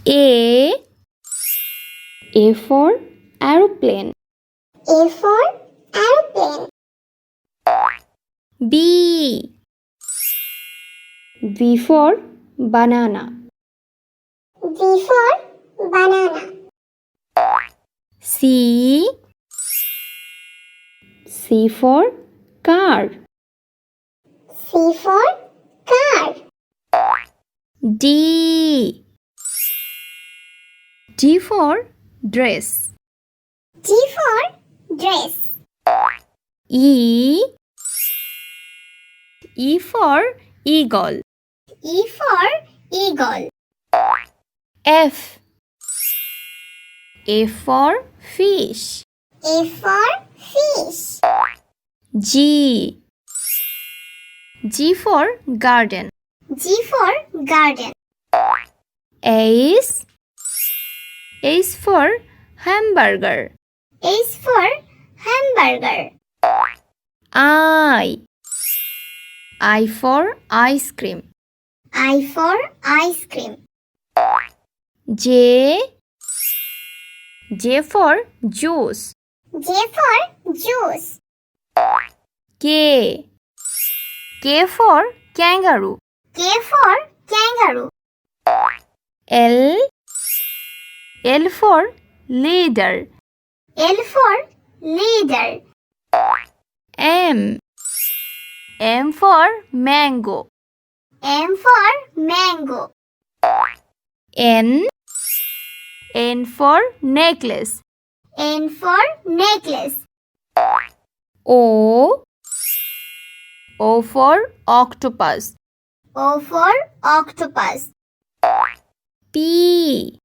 A. A for aeroplane. A for aeroplane. B. B for banana. B for banana. C. C for car. C for car. D. D for dress. D for dress. E. E for eagle. E for eagle. F. F for fish. A for fish. G. G for garden. G for garden. H. H for hamburger. H for hamburger. I. I for ice cream. I for ice cream. J. J for juice. J for juice. K. K for kangaroo. K for kangaroo. L. L for leader. L for leader. M. M for mango. M for mango. N. N for necklace. N for necklace. O. O for octopus. O for octopus. P.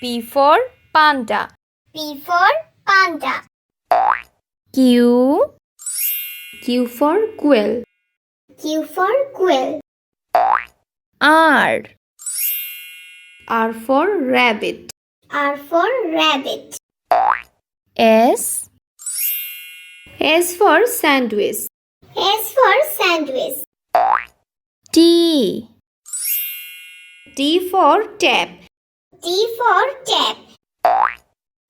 P for panda. P for panda. Q. Q for quail. Q for quill. R. R for rabbit. R for rabbit. S. S for sandwich. S for sandwich. T. T for tap. T for tap.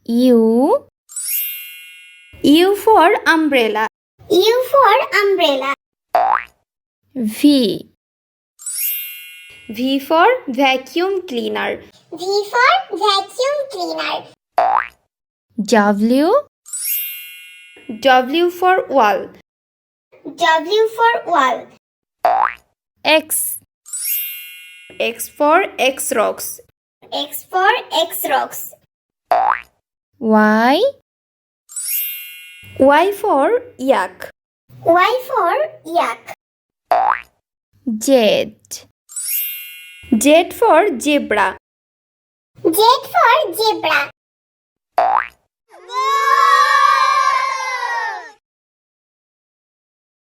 U. U for umbrella. U for umbrella. V. V for vacuum cleaner. V for vacuum cleaner. W. W for wall. W for wall. X. X for X-rocks. X for X-rocks. Y. Y for yak. Y for yak. Z. Z for zebra. Z for zebra.